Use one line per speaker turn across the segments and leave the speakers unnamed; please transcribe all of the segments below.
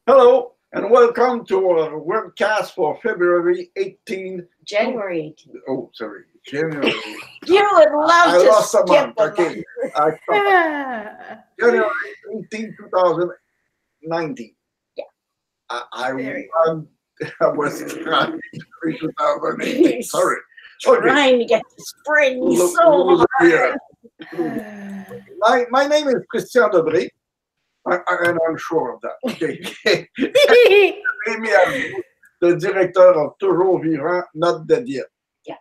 Hello and welcome to our webcast for February 18th.
January 18th.
Oh, sorry, January.
You would love
I
to
lost a
skip
month.
a
Okay,
month.
January 18, 2019.
Yeah.
I
Very
was 2018. Sorry. Okay.
Trying to get to spring
Look
so hard.
My name is Christian Debré, and I'm sure of that. Okay. Amy, I'm the director of Toujours Vivant, Not Dead Yet.
Yeah.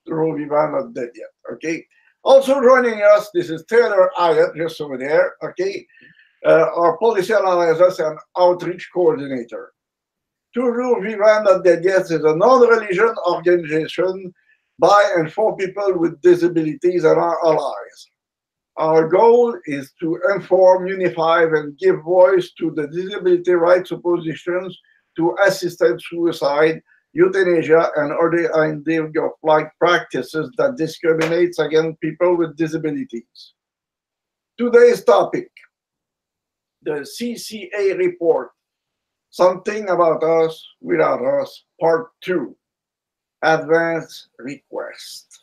Toujours Vivant, Not Dead Yet. Okay. Also joining us, this is Taylor Hyatt, just over there. Okay. Our policy analysis and outreach coordinator. Toujours Vivant, Not Dead Yet is a non-religion organization by and for people with disabilities and our allies. Our goal is to inform, unify, and give voice to the disability rights oppositions to assisted suicide, euthanasia, and other end-of-life practices that discriminates against people with disabilities. Today's topic, the CCA Report, Something About Us Without Us, Part 2, Advance Request.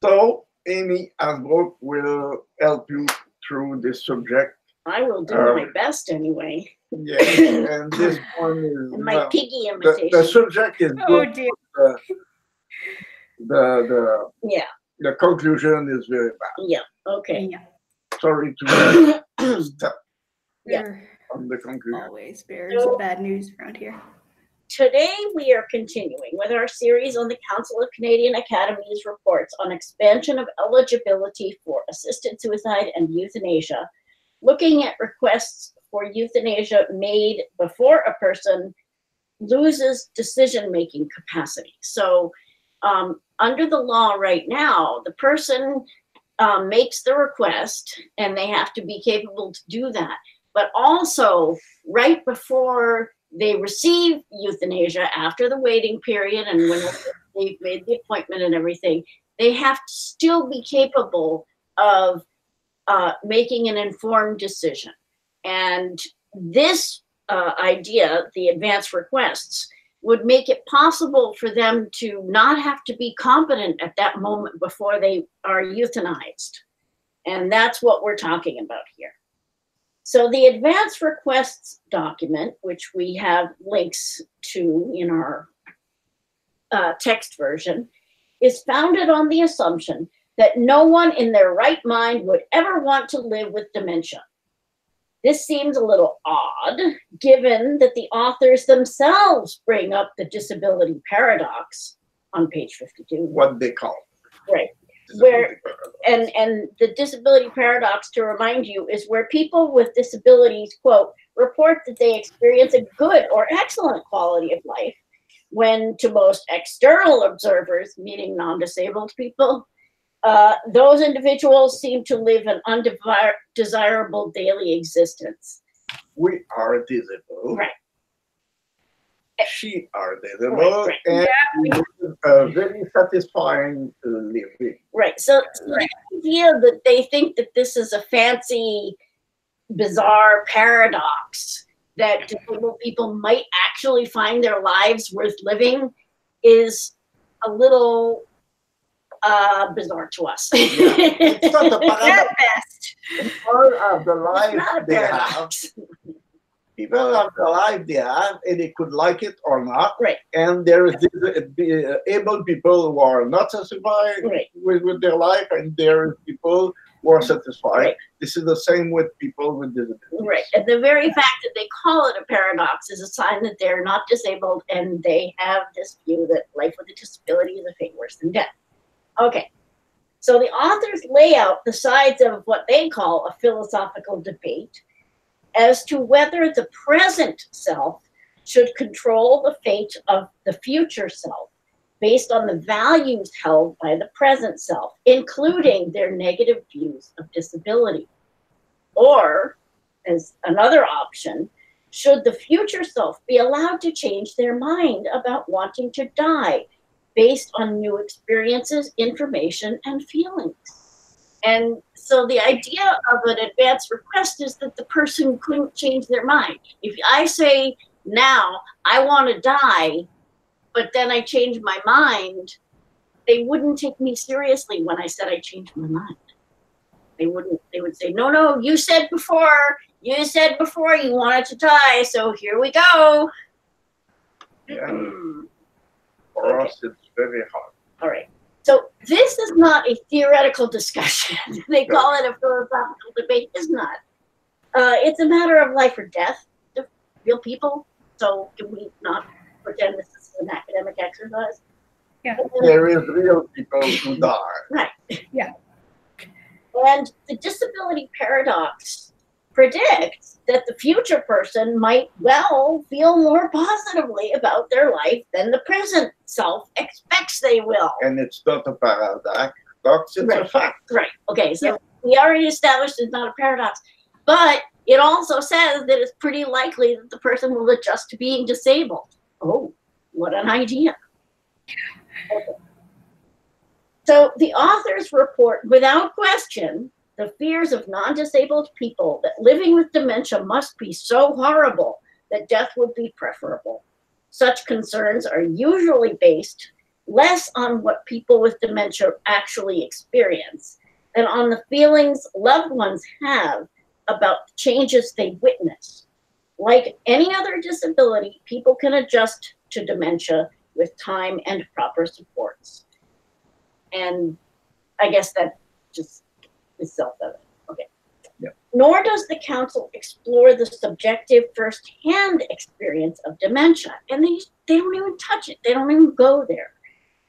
So, Amy Asbrook will help you through this subject.
I will do my best anyway.
Yeah, and this one is
And my piggy
the
imitation.
subject is
Oh
good.
dear.
Yeah.
The conclusion is very bad.
Yeah. Okay.
Yeah.
Sorry to step
Yeah.
on the conclusion.
Always bears of bad news around here.
Today we are continuing with our series on the Council of Canadian Academies reports on expansion of eligibility for assisted suicide and euthanasia, looking at requests for euthanasia made before a person loses decision-making capacity. So under the law right now, the person makes the request and they have to be capable to do that. But also right before they receive euthanasia, after the waiting period and when they've made the appointment and everything, they have to still be capable of making an informed decision. And this idea, the advance requests, would make it possible for them to not have to be competent at that moment before they are euthanized. And that's what we're talking about here. So the advance requests document, which we have links to in our text version, is founded on the assumption that no one in their right mind would ever want to live with dementia. This seems a little odd, given that the authors themselves bring up the disability paradox on page 52.
What they call.
Right. Where and the disability paradox, to remind you, is where people with disabilities, quote, report that they experience a good or excellent quality of life, when to most external observers, meaning non-disabled people, those individuals seem to live an undesirable daily existence.
We are disabled.
Right.
She are disabled,
Right.
and a very satisfying living.
Right. So the idea that they think that this is a fancy, bizarre paradox that disabled people might actually find their lives worth living is a little bizarre to us.
Yeah. It's not a paradox.
At best.
People have the life
Not a
they have.
paradox.
People have the life they have, and they could like it or not.
Right.
And there is able people who are not satisfied
Right.
with their life, and there is people who are satisfied.
Right.
This is the same with people with disabilities.
Right. And the very fact that they call it a paradox is a sign that they're not disabled and they have this view that life with a disability is a fate worse than death. Okay. So the authors lay out the sides of what they call a philosophical debate as to whether the present self should control the fate of the future self based on the values held by the present self, including their negative views of disability. Or, as another option, should the future self be allowed to change their mind about wanting to die based on new experiences, information, and feelings? And so the idea of an advance request is that the person couldn't change their mind. If I say now I want to die, but then I change my mind, they wouldn't take me seriously when I said I changed my mind. They wouldn't. They would say, no, no, you said before you wanted to die, so here we go.
Yeah. For us, it's very hard.
All right. So this is not a theoretical discussion. They call it a philosophical debate. It's not. It's a matter of life or death to real people. So can we not pretend this is an academic exercise?
Yeah.
There is real people who die.
Right.
Yeah.
And the disability paradox predicts that the future person might well feel more positively about their life than the present self expects they will.
And it's not a paradox, it's a fact.
Right. Okay, so we already established it's not a paradox, but it also says that it's pretty likely that the person will adjust to being disabled. Oh, what an idea. Okay. So the authors report, without question, the fears of non-disabled people that living with dementia must be so horrible that death would be preferable. Such concerns are usually based less on what people with dementia actually experience than on the feelings loved ones have about the changes they witness. Like any other disability, people can adjust to dementia with time and proper supports. And I guess that just is self-evident. Okay.
Yeah.
Nor does the council explore the subjective first-hand experience of dementia. And they don't even touch it. They don't even go there.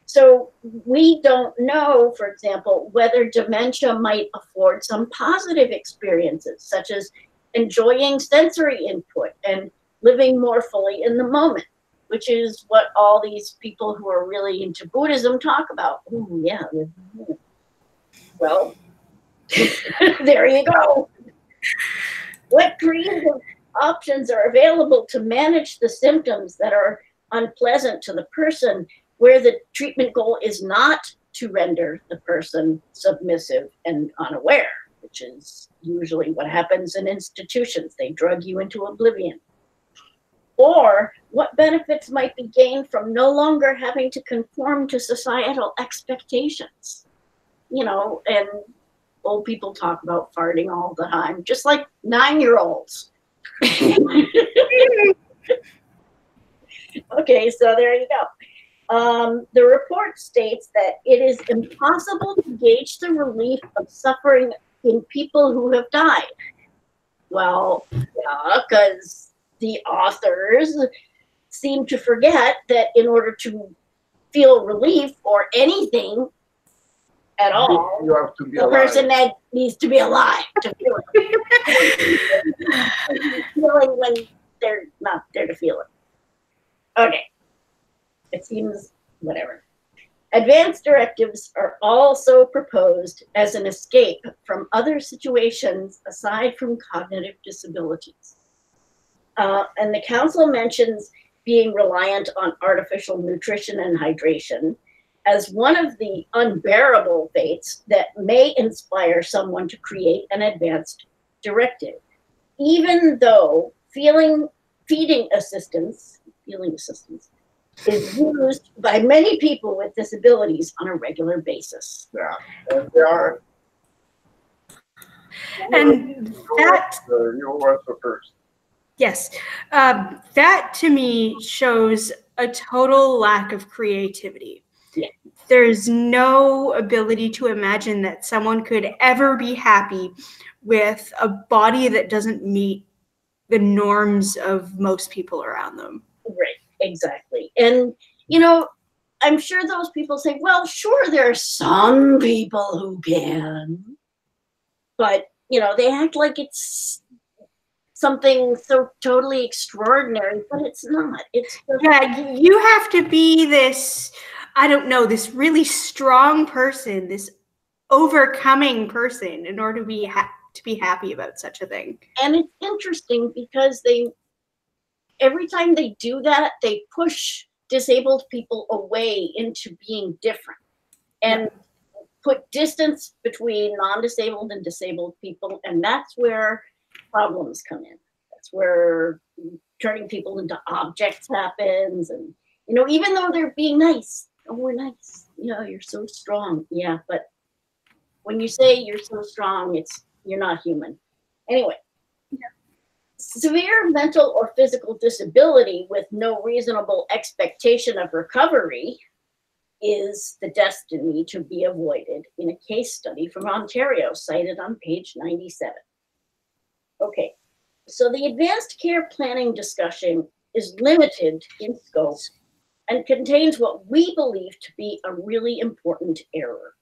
So we don't know, for example, whether dementia might afford some positive experiences, such as enjoying sensory input and living more fully in the moment, which is what all these people who are really into Buddhism talk about. Ooh, yeah. Well, there you go. What creative options are available to manage the symptoms that are unpleasant to the person, where the treatment goal is not to render the person submissive and unaware, which is usually what happens in institutions. They drug you into oblivion. Or what benefits might be gained from no longer having to conform to societal expectations. You know, and old people talk about farting all the time, just like 9-year-olds. Okay, so there you go. The report states that it is impossible to gauge the relief of suffering in people who have died. Well, yeah, because the authors seem to forget that in order to feel relief or anything at all,
you have to be
the
alive.
person that needs to be alive to feel it. Feeling when they're not there to feel it. Okay. It seems whatever. Advanced directives are also proposed as an escape from other situations aside from cognitive disabilities. And the council mentions being reliant on artificial nutrition and hydration as one of the unbearable fates that may inspire someone to create an advanced directive, even though feeding assistance is used by many people with disabilities on a regular basis.
Yeah, and they are.
And that,
You were the first.
yes, that to me shows a total lack of creativity.
Yeah.
There's no ability to imagine that someone could ever be happy with a body that doesn't meet the norms of most people around them.
Right, exactly. And, you know, I'm sure those people say, well, sure, there are some people who can, but, you know, they act like it's something so totally extraordinary, but it's not. It's just,
yeah, you have to be this, I don't know, this really strong person, this overcoming person in order to be happy about such a thing.
and it's interesting because every time they do that, they push disabled people away into being different and put distance between non-disabled and disabled people, and that's where problems come in. That's where turning people into objects happens. And, you know, even though they're being nice, oh, we're nice, you know, you're so strong. Yeah, but when you say you're so strong, you're not human. Anyway, severe mental or physical disability with no reasonable expectation of recovery is the destiny to be avoided in a case study from Ontario cited on page 97. Okay, so the advanced care planning discussion is limited in scope and contains what we believe to be a really important error.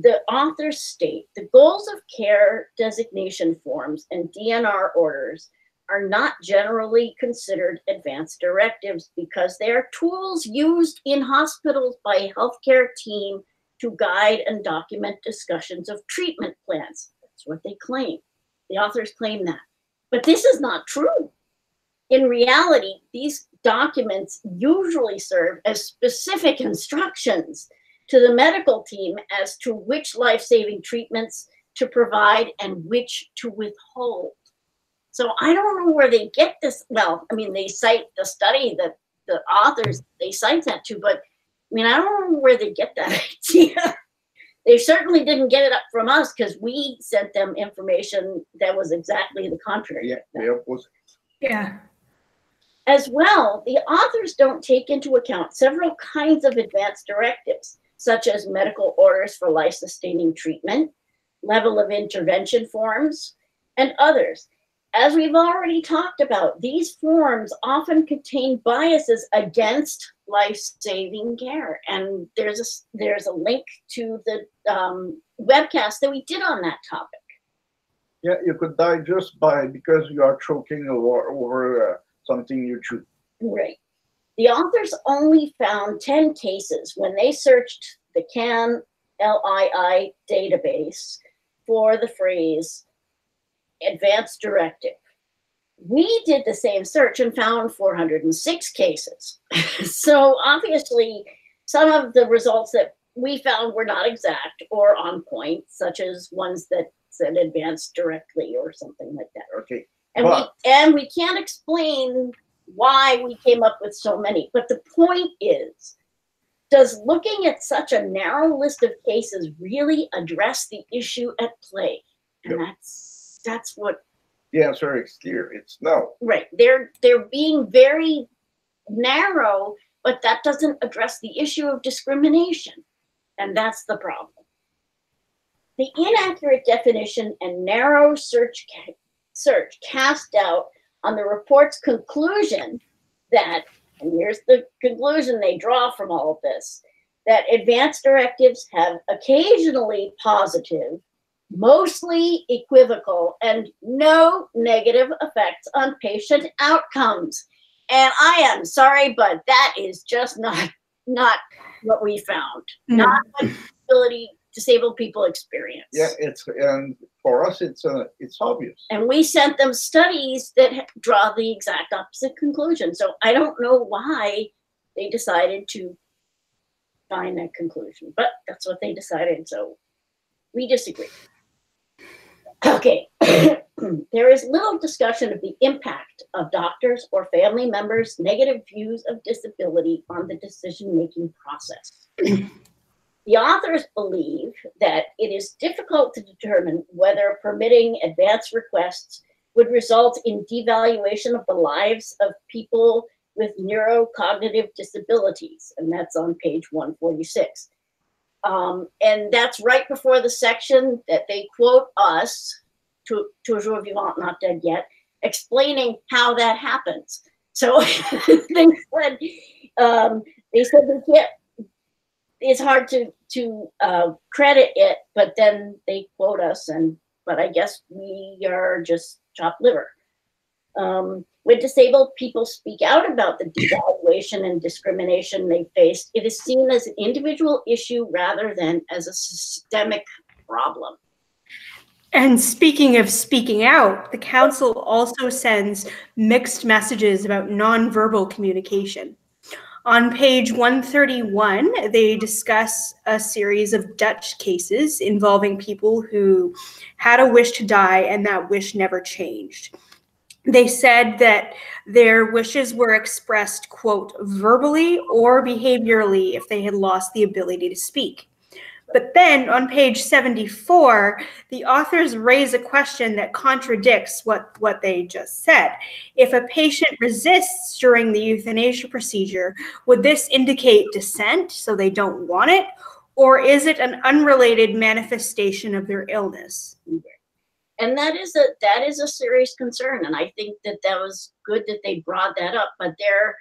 The authors state the goals of care designation forms and DNR orders are not generally considered advanced directives because they are tools used in hospitals by a healthcare team to guide and document discussions of treatment plans. That's what they claim. The authors claim that. But this is not true. In reality, these documents usually serve as specific instructions to the medical team as to which life-saving treatments to provide and which to withhold. So I don't know where they get this. Well, I mean, they cite the study that the authors, they cite that too, but I mean, I don't know where they get that idea. They certainly didn't get it up from us because we sent them information that was exactly the contrary.
Yeah.
As well, the authors don't take into account several kinds of advanced directives, such as medical orders for life-sustaining treatment, level of intervention forms, and others. As we've already talked about, these forms often contain biases against life-saving care. And there's a link to the webcast that we did on that topic.
Yeah, you could die just because you are choking over something you chew.
Right. The authors only found 10 cases when they searched the CAN-LII database for the phrase advanced directive. We did the same search and found 406 cases. So obviously, some of the results that we found were not exact or on point, such as ones that said advanced directly or something like that.
Okay.
And we can't explain why we came up with so many. But the point is, does looking at such a narrow list of cases really address the issue at play? And that's what
the answer is clear. It's no.
Right. They're being very narrow, but that doesn't address the issue of discrimination. And that's the problem. The inaccurate definition and narrow search cast doubt on the report's conclusion that, and here's the conclusion they draw from all of this, that advanced directives have occasionally positive, mostly equivocal, and no negative effects on patient outcomes. And I am sorry, but that is just not what we found. Not what disabled people experience.
Yeah, and for us it's obvious.
And we sent them studies that draw the exact opposite conclusion. So I don't know why they decided to find that conclusion, but that's what they decided. So we disagree. Okay, there is little discussion of the impact of doctors or family members' negative views of disability on the decision-making process. The authors believe that it is difficult to determine whether permitting advance requests would result in devaluation of the lives of people with neurocognitive disabilities, and that's on page 146. And that's right before the section that they quote us, Toujours Vivant, Not Dead Yet, explaining how that happens. So they said we can't, it's hard to credit it, but then they quote us, but I guess we are just chopped liver. When disabled people speak out about the devaluation and discrimination they faced, it is seen as an individual issue rather than as a systemic problem.
And speaking of speaking out, the council also sends mixed messages about nonverbal communication. On page 131, they discuss a series of Dutch cases involving people who had a wish to die and that wish never changed. They said that their wishes were expressed, quote, verbally or behaviorally if they had lost the ability to speak. But then on page 74, the authors raise a question that contradicts what they just said. If a patient resists during the euthanasia procedure, would this indicate dissent, so they don't want it? Or is it an unrelated manifestation of their illness?
And that is a serious concern. And I think that was good that they brought that up, but they're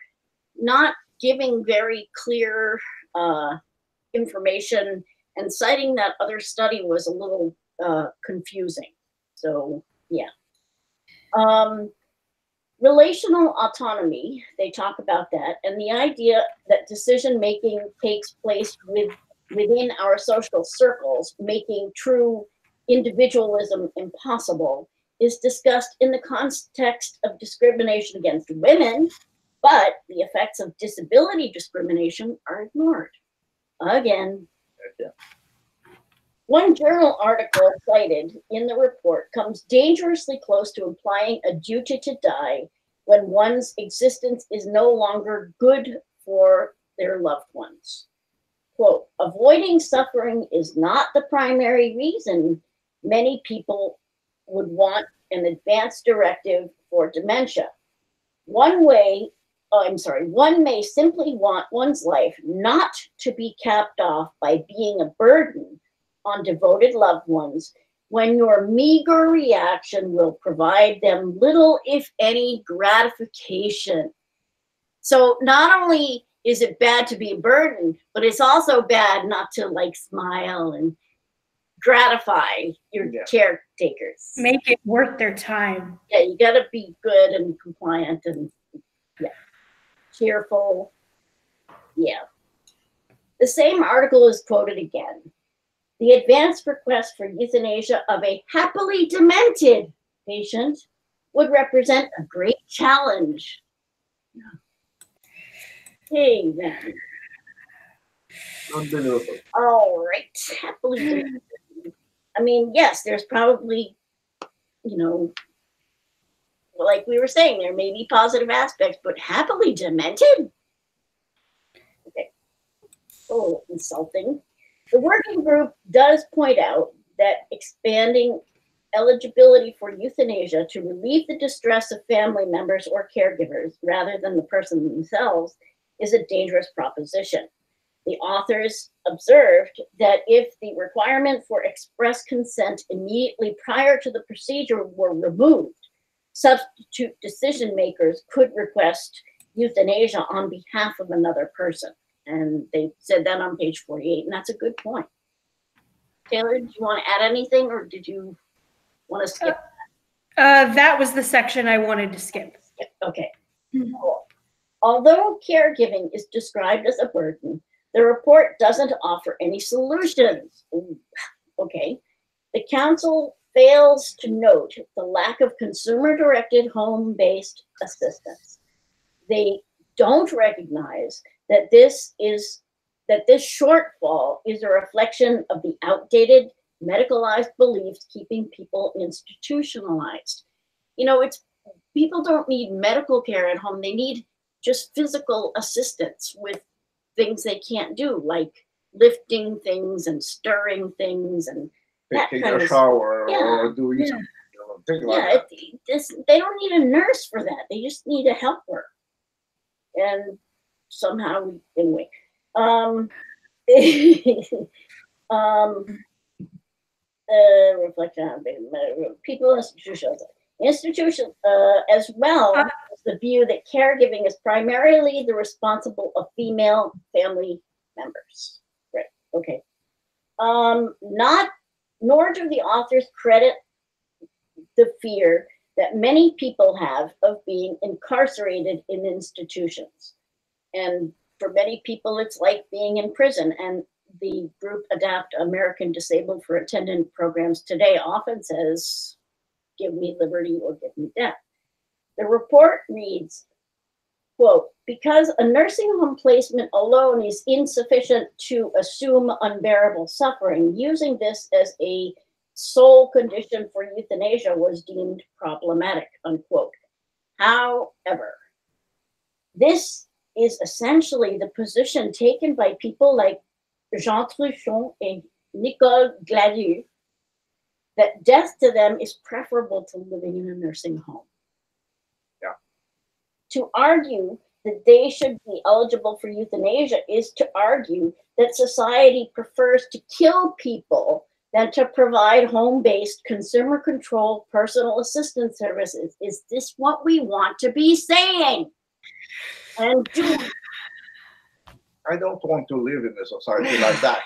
not giving very clear information, and citing that other study was a little confusing. So, yeah. Relational autonomy, they talk about that, and the idea that decision-making takes place within our social circles, making true individualism impossible, is discussed in the context of discrimination against women, but the effects of disability discrimination are ignored. Again.
Yeah.
One journal article cited in the report comes dangerously close to implying a duty to die when one's existence is no longer good for their loved ones. Quote, avoiding suffering is not the primary reason many people would want an advance directive for dementia. One may simply want one's life not to be capped off by being a burden on devoted loved ones when your meager reaction will provide them little, if any, gratification. So not only is it bad to be a burden, but it's also bad not to like smile and gratify your caretakers.
Make it worth their time.
Yeah, you gotta be good and compliant and cheerful. Yeah. The same article is quoted again. The advanced request for euthanasia of a happily demented patient would represent a great challenge. Hey, then.
Unbelievable.
All right, happily demented. I mean, yes, there's probably, like we were saying, there may be positive aspects, but happily demented? Okay. Oh, insulting. The working group does point out that expanding eligibility for euthanasia to relieve the distress of family members or caregivers rather than the person themselves is a dangerous proposition. The authors observed that if the requirement for express consent immediately prior to the procedure were removed, substitute decision makers could request euthanasia on behalf of another person. And they said that on page 48, and that's a good point. Taylor, do you want to add anything, or did you want to skip
that? That was the section I wanted to skip.
Okay. Cool. Although caregiving is described as a burden, the report doesn't offer any solutions. Okay. The council fails to note the lack of consumer-directed home-based assistance. They don't recognize that this shortfall is a reflection of the outdated medicalized beliefs keeping people institutionalized. People don't need medical care at home. They need just physical assistance with things they can't do, like lifting things and stirring things and
taking a shower or doing something, things like that.
They don't need a nurse for that. They just need a helper. And somehow, anyway. Reflection on people, institutions as well as the view that caregiving is primarily the responsible of female family members. Right. Okay. Nor do the authors credit the fear that many people have of being incarcerated in institutions. And for many people, it's like being in prison. And the group Adapt American Disabled for Attendant Programs today often says, give me liberty or give me death. The report reads, quote, because a nursing home placement alone is insufficient to assume unbearable suffering, using this as a sole condition for euthanasia was deemed problematic, unquote. However, this is essentially the position taken by people like Jean Truchon and Nicole Gladu, that death to them is preferable to living in a nursing home.
Yeah.
To argue that they should be eligible for euthanasia is to argue that society prefers to kill people than to provide home-based, consumer-controlled personal assistance services. Is this what we want to be saying? And do
I don't want to live in a society like that.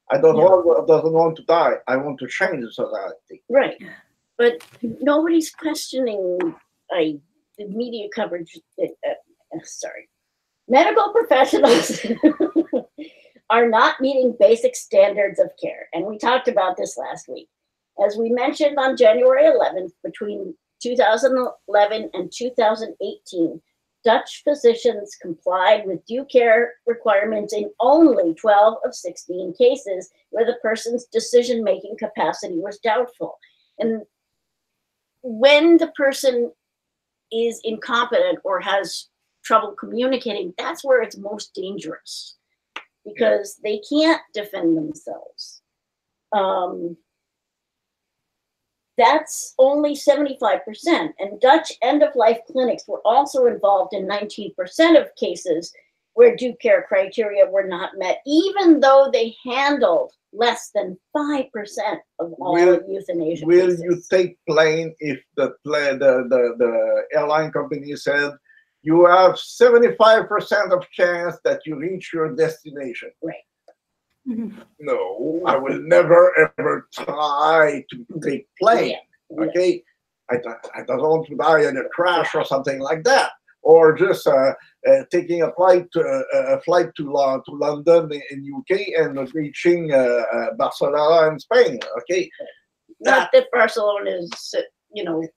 I doesn't want to die. I want to change the society.
right, but nobody's questioning the media coverage. Sorry, medical professionals are not meeting basic standards of care, and we talked about this last week. As we mentioned on January 11th, between 2011 and 2018. Dutch physicians complied with due care requirements in only 12 of 16 cases where the person's decision-making capacity was doubtful. And when the person is incompetent or has trouble communicating, that's where it's most dangerous because they can't defend themselves. That's only 75%. And Dutch end-of-life clinics were also involved in 19% of cases where due care criteria were not met, even though they handled less than 5% of all euthanasia
Will
cases.
you take plane if the airline company said you have 75% of chance that you reach your destination?
Right.
No, I will never ever try to take plane.
Yeah.
Okay, I don't want to die in a crash or something like that, or just taking a flight to London in UK and reaching Barcelona in Spain. Okay,
Not that Barcelona is,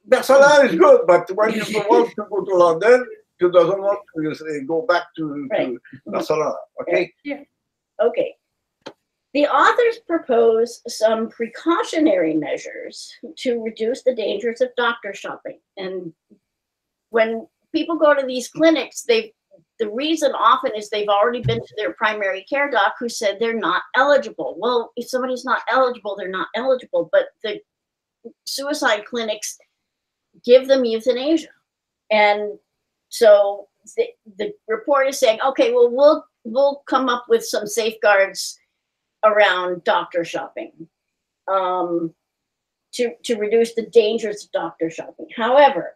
Barcelona is good, but when you want to go to London, you doesn't want to go back to Barcelona. Okay.
Yeah.
Okay. The authors propose some precautionary measures to reduce the dangers of doctor shopping. And when people go to these clinics, the reason often is they've already been to their primary care doc who said they're not eligible. Well, if somebody's not eligible, they're not eligible. But the suicide clinics give them euthanasia. And so the report is saying, okay, well, we'll come up with some safeguards around doctor shopping to reduce the dangers of doctor shopping. However,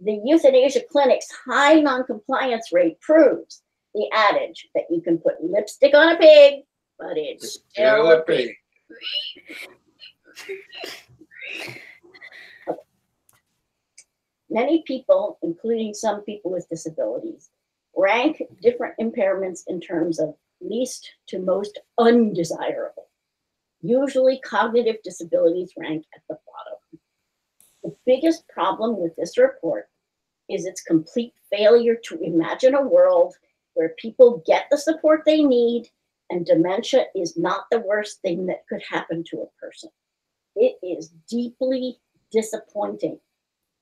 the euthanasia clinic's high non-compliance rate proves the adage that you can put lipstick on a pig, but it's still a pig. Many people, including some people with disabilities, rank different impairments in terms of least to most undesirable. Usually cognitive disabilities rank at the bottom. The biggest problem with this report is its complete failure to imagine a world where people get the support they need and dementia is not the worst thing that could happen to a person. It is deeply disappointing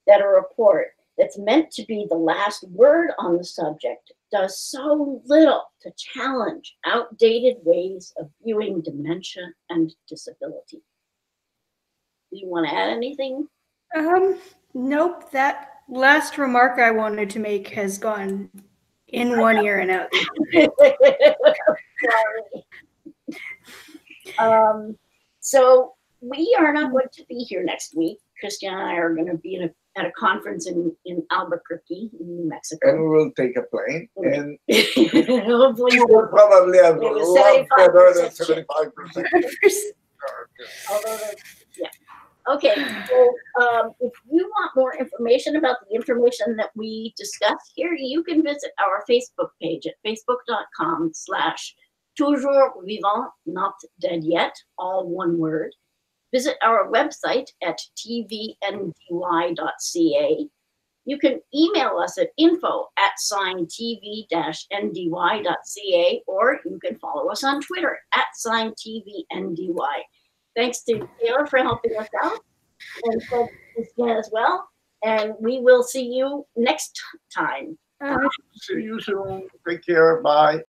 that a report that's meant to be the last word on the subject does so little to challenge outdated ways of viewing dementia and disability. Do you want to add anything?
Nope. That last remark I wanted to make has gone in one ear and out.
Sorry. So we are not going to be here next week. Christian and I are going to be at a conference in Albuquerque, in New Mexico.
And we will take a plane, and
hopefully
you will probably have a lot better than 75%.
Yeah. Okay. So if you want more information about the information that we discussed here, you can visit our Facebook page at facebook.com/toujours vivant, not dead yet, all one word. Visit our website at tvndy.ca. You can email us at info@tv-ndy.ca, or you can follow us on Twitter @TVNDY. Thanks to Taylor for helping us out, and thanks to Stan as well. And we will see you next time.
See you soon. Take care. Bye.